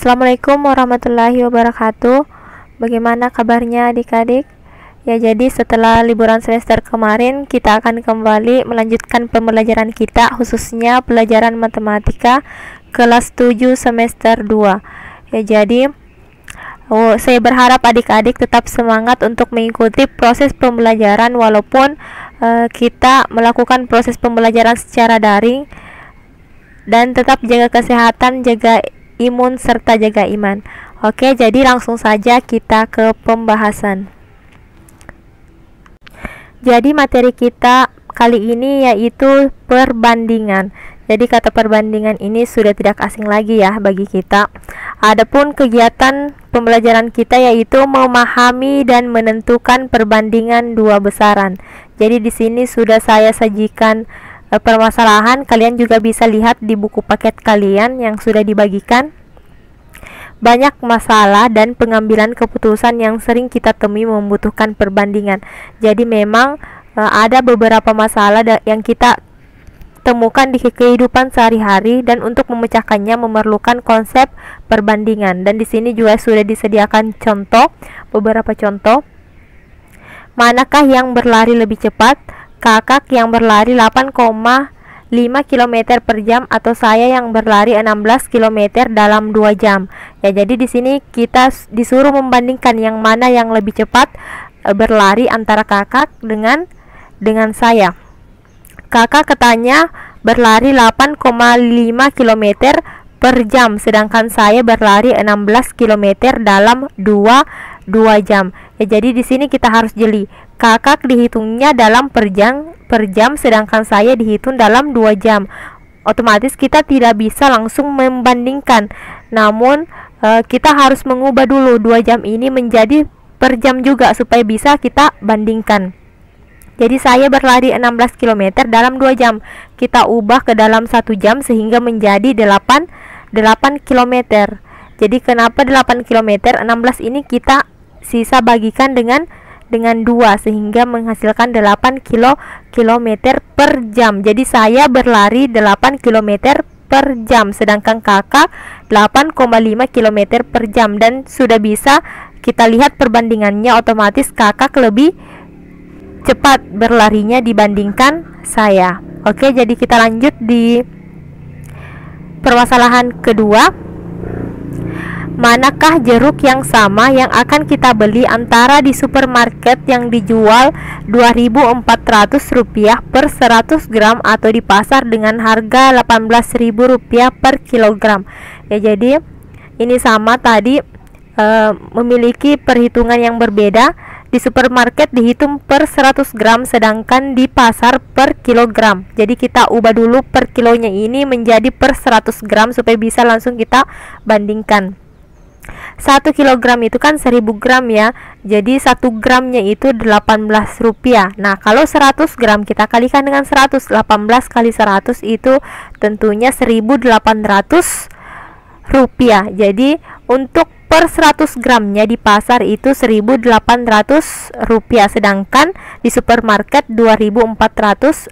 Assalamualaikum warahmatullahi wabarakatuh. Bagaimana kabarnya adik-adik? Ya, jadi setelah liburan semester kemarin, kita akan kembali melanjutkan pembelajaran kita, khususnya pelajaran matematika kelas 7 semester 2. Ya, jadi saya berharap adik-adik tetap semangat untuk mengikuti proses pembelajaran walaupun kita melakukan proses pembelajaran secara daring, dan tetap jaga kesehatan, jaga imun, serta jaga iman. Oke, jadi langsung saja kita ke pembahasan. Jadi materi kita kali ini yaitu perbandingan. Jadi kata perbandingan ini sudah tidak asing lagi ya bagi kita. Adapun kegiatan pembelajaran kita yaitu memahami dan menentukan perbandingan dua besaran. Jadi di sini sudah saya sajikan permasalahan. Kalian juga bisa lihat di buku paket kalian yang sudah dibagikan. Banyak masalah dan pengambilan keputusan yang sering kita temui membutuhkan perbandingan. Jadi memang ada beberapa masalah yang kita temukan di kehidupan sehari-hari, dan untuk memecahkannya memerlukan konsep perbandingan. Dan di sini juga sudah disediakan beberapa contoh. Manakah yang berlari lebih cepat? Kakak yang berlari 8,5 km per jam atau saya yang berlari 16 km dalam 2 jam. Ya, jadi di sini kita disuruh membandingkan yang mana yang lebih cepat berlari antara kakak dengan saya. Kakak katanya berlari 8,5 km per jam, sedangkan saya berlari 16 km dalam 2 jam. Ya, jadi di sini kita harus jeli. Kakak dihitungnya dalam per jam, sedangkan saya dihitung dalam 2 jam. Otomatis kita tidak bisa langsung membandingkan. Namun kita harus mengubah dulu 2 jam ini menjadi per jam juga supaya bisa kita bandingkan. Jadi saya berlari 16 km dalam 2 jam. Kita ubah ke dalam 1 jam sehingga menjadi 8 km. Jadi kenapa 8 km? 16 ini kita sisa bagikan dengan 2 sehingga menghasilkan 8 km per jam. Jadi saya berlari 8 km per jam, sedangkan kakak 8,5 km per jam. Dan sudah bisa kita lihat perbandingannya, otomatis kakak lebih cepat berlarinya dibandingkan saya. Oke, jadi kita lanjut di permasalahan kedua. Manakah jeruk yang sama yang akan kita beli antara di supermarket yang dijual Rp2.400 per 100 gram atau di pasar dengan harga Rp18.000 per kilogram? Ya, jadi ini sama tadi, memiliki perhitungan yang berbeda. Di supermarket dihitung per 100 gram, sedangkan di pasar per kilogram. Jadi kita ubah dulu per kilonya ini menjadi per 100 gram supaya bisa langsung kita bandingkan. 1 kilogram itu kan 1000 gram ya. Jadi 1 gramnya itu Rp18. Nah, kalau 100 gram kita kalikan dengan 100. 18 kali 100 itu tentunya Rp1.800. Jadi untuk per 100 gramnya di pasar itu Rp1.800, sedangkan di supermarket Rp2.400.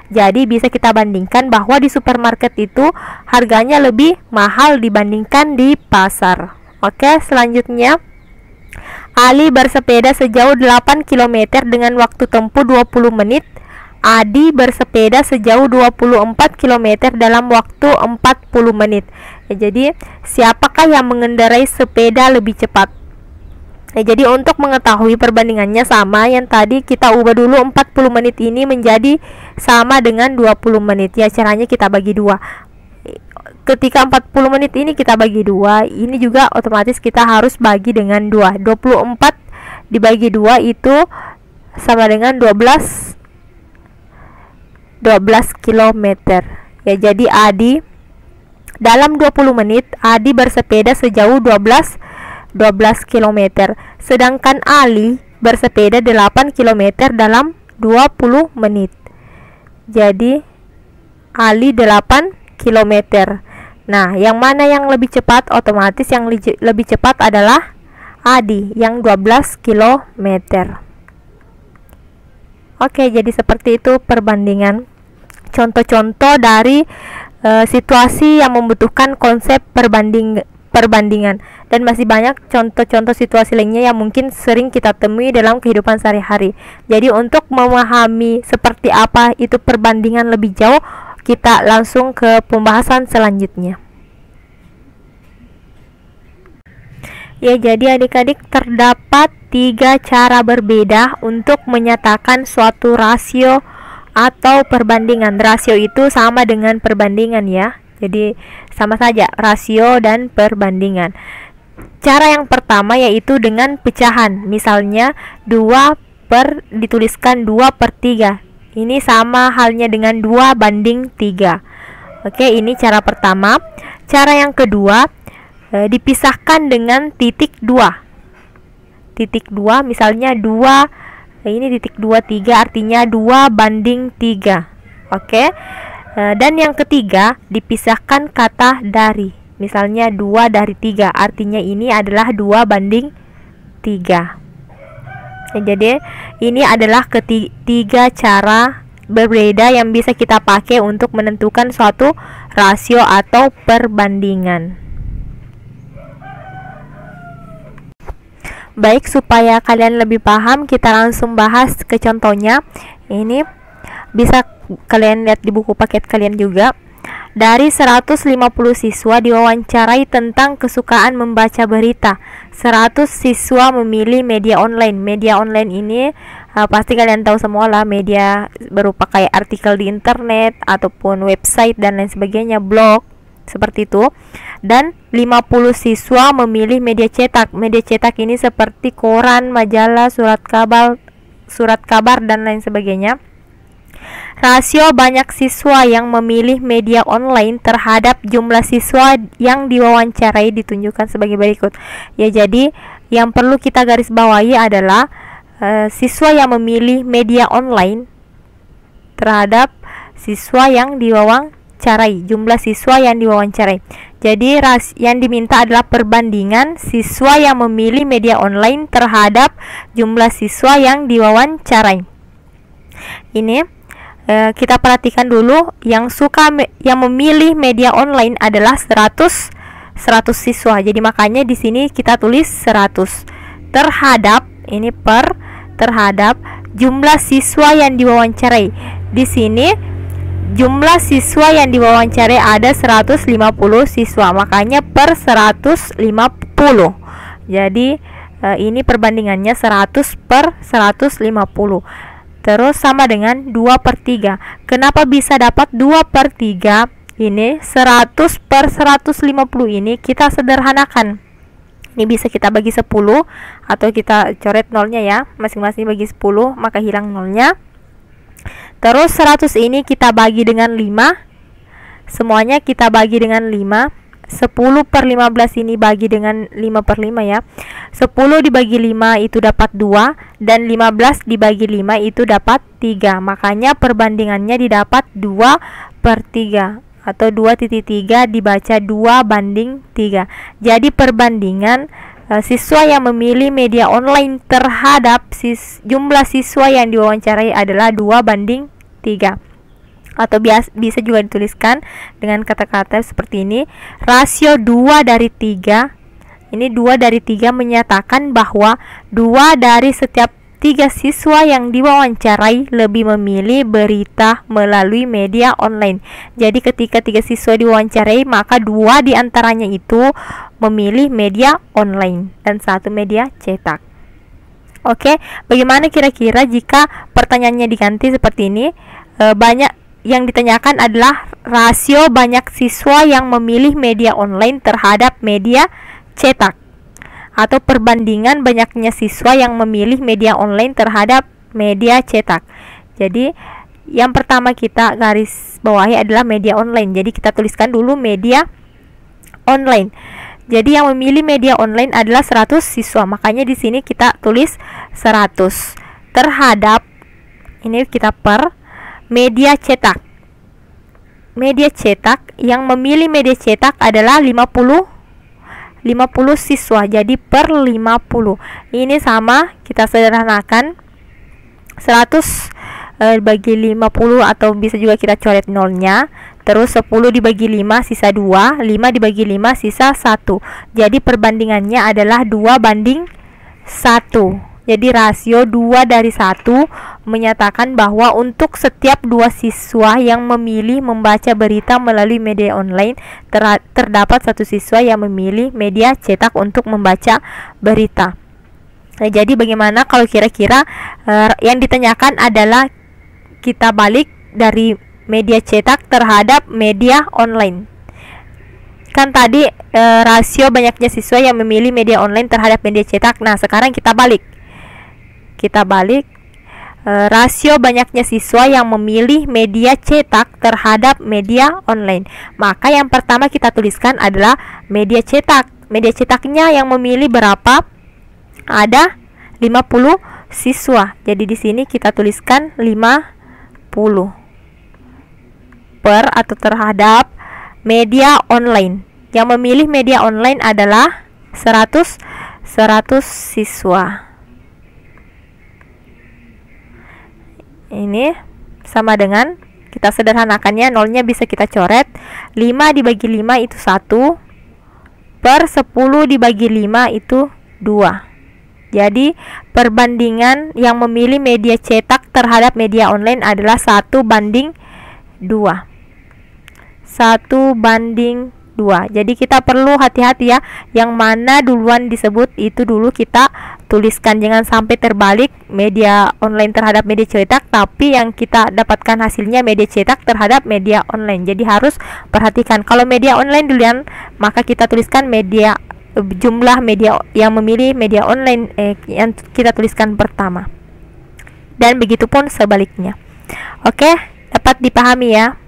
Jadi bisa kita bandingkan bahwa di supermarket itu harganya lebih mahal dibandingkan di pasar. Oke, selanjutnya Ali bersepeda sejauh 8 km dengan waktu tempuh 20 menit. Adi bersepeda sejauh 24 km dalam waktu 40 menit. Ya, jadi siapakah yang mengendarai sepeda lebih cepat? Ya, jadi untuk mengetahui perbandingannya sama, yang tadi kita ubah dulu 40 menit ini menjadi sama dengan 20 menit. Ya, caranya kita bagi 2. Ketika 40 menit ini kita bagi 2, ini juga otomatis kita harus bagi dengan 2. 24 dibagi 2 itu sama dengan 12 km. Ya, jadi Adi dalam 20 menit Adi bersepeda sejauh 12 km, sedangkan Ali bersepeda 8 km dalam 20 menit. Jadi Ali 8 km. Nah, yang mana yang lebih cepat? Otomatis yang lebih cepat adalah Adi yang 12 km. Oke, jadi seperti itu perbandingan. Contoh-contoh dari situasi yang membutuhkan konsep perbandingan. Dan masih banyak contoh-contoh situasi lainnya yang mungkin sering kita temui dalam kehidupan sehari-hari. Jadi untuk memahami seperti apa itu perbandingan lebih jauh, kita langsung ke pembahasan selanjutnya. Ya, jadi adik-adik, terdapat 3 cara berbeda untuk menyatakan suatu rasio atau perbandingan. Rasio itu sama dengan perbandingan ya. Jadi sama saja rasio dan perbandingan. Cara yang pertama yaitu dengan pecahan. Misalnya dituliskan 2/3. Ini sama halnya dengan 2/3. Oke, ini cara pertama. Cara yang kedua, dipisahkan dengan titik 2. Titik 2 misalnya 2, ini titik 23 artinya 2/3. Oke. Dan yang ketiga, dipisahkan kata dari. Misalnya 2/3 artinya ini adalah 2/3. Jadi ini adalah ketiga cara berbeda yang bisa kita pakai untuk menentukan suatu rasio atau perbandingan. Baik, supaya kalian lebih paham, kita langsung bahas ke contohnya. Ini bisa kalian lihat di buku paket kalian juga. Dari 150 siswa diwawancarai tentang kesukaan membaca berita. 100 siswa memilih media online. Media online ini pasti kalian tahu semua lah, media berupa kayak artikel di internet ataupun website dan lain sebagainya, blog, seperti itu. Dan 50 siswa memilih media cetak. Media cetak ini seperti koran, majalah, surat kabar dan lain sebagainya. Rasio banyak siswa yang memilih media online terhadap jumlah siswa yang diwawancarai ditunjukkan sebagai berikut. Ya, jadi yang perlu kita garis bawahi adalah siswa yang memilih media online terhadap siswa yang diwawancarai, jumlah siswa yang diwawancarai. Jadi yang diminta adalah perbandingan siswa yang memilih media online terhadap jumlah siswa yang diwawancarai. Ini kita perhatikan dulu, yang memilih media online adalah 100 siswa. Jadi makanya di sini kita tulis 100 terhadap, ini terhadap jumlah siswa yang diwawancarai. Di sini jumlah siswa yang diwawancarai ada 150 siswa, makanya per 150. Jadi ini perbandingannya 100 per 150. Terus sama dengan 2/3. Kenapa bisa dapat 2/3? Ini 100 per 150 ini kita sederhanakan. Ini bisa kita bagi 10 atau kita coret nolnya ya. Masing-masing bagi 10, maka hilang nolnya. Terus 100 ini kita bagi dengan 5. Semuanya kita bagi dengan 5. 10 per 15 ini bagi dengan 5/5 ya. 10 dibagi 5 itu dapat 2. Dan 15 dibagi 5 itu dapat 3. Makanya perbandingannya didapat 2/3. Atau 2.3 dibaca 2/3. Jadi perbandingan siswa yang memilih media online terhadap jumlah siswa yang diwawancarai adalah 2/3. Atau bisa juga dituliskan dengan kata-kata seperti ini. Rasio 2/3. Ini 2/3 menyatakan bahwa 2 dari setiap 3 siswa yang diwawancarai lebih memilih berita melalui media online. Jadi ketika 3 siswa diwawancarai, maka 2 diantaranya itu memilih media online dan 1 media cetak. Oke, bagaimana kira-kira jika pertanyaannya diganti seperti ini? Banyak yang ditanyakan adalah rasio banyak siswa yang memilih media online terhadap media cetak, atau perbandingan banyaknya siswa yang memilih media online terhadap media cetak. Jadi yang pertama kita garis bawahi adalah media online. Jadi kita tuliskan dulu media online. Jadi yang memilih media online adalah 100 siswa. Makanya di sini kita tulis 100 terhadap, ini kita per media cetak. Media cetak, yang memilih media cetak adalah 50 siswa. Jadi per 50. Ini sama, kita sederhanakan 100 bagi 50, atau bisa juga kita coret nolnya. terus 10 dibagi 5 sisa 2, 5 dibagi 5 sisa 1. Jadi perbandingannya adalah 2 banding 1. Jadi rasio 2 dari 1 menyatakan bahwa untuk setiap 2 siswa yang memilih membaca berita melalui media online, terdapat 1 siswa yang memilih media cetak untuk membaca berita. Nah, jadi bagaimana kalau kira-kira yang ditanyakan adalah kita balik dari media cetak terhadap media online. Kan tadi rasio banyaknya siswa yang memilih media online terhadap media cetak. Nah, sekarang kita balik. Rasio banyaknya siswa yang memilih media cetak terhadap media online. Maka yang pertama kita tuliskan adalah media cetak. Media cetaknya yang memilih berapa? Ada 50 siswa. Jadi di sini kita tuliskan 50 per atau terhadap media online. Yang memilih media online adalah 100 siswa. Ini sama dengan, kita sederhanakannya, nolnya bisa kita coret. 5 dibagi 5 itu 1, per 10 dibagi 5 itu 2. Jadi perbandingan yang memilih media cetak terhadap media online adalah 1 banding 2. 1 banding 2. Jadi kita perlu hati-hati ya, yang mana duluan disebut itu dulu kita tuliskan. Jangan sampai terbalik media online terhadap media cetak, tapi yang kita dapatkan hasilnya media cetak terhadap media online. Jadi harus perhatikan, kalau media online duluan maka kita tuliskan media, jumlah media yang memilih media online yang kita tuliskan pertama, dan begitupun sebaliknya. Oke, dapat dipahami ya.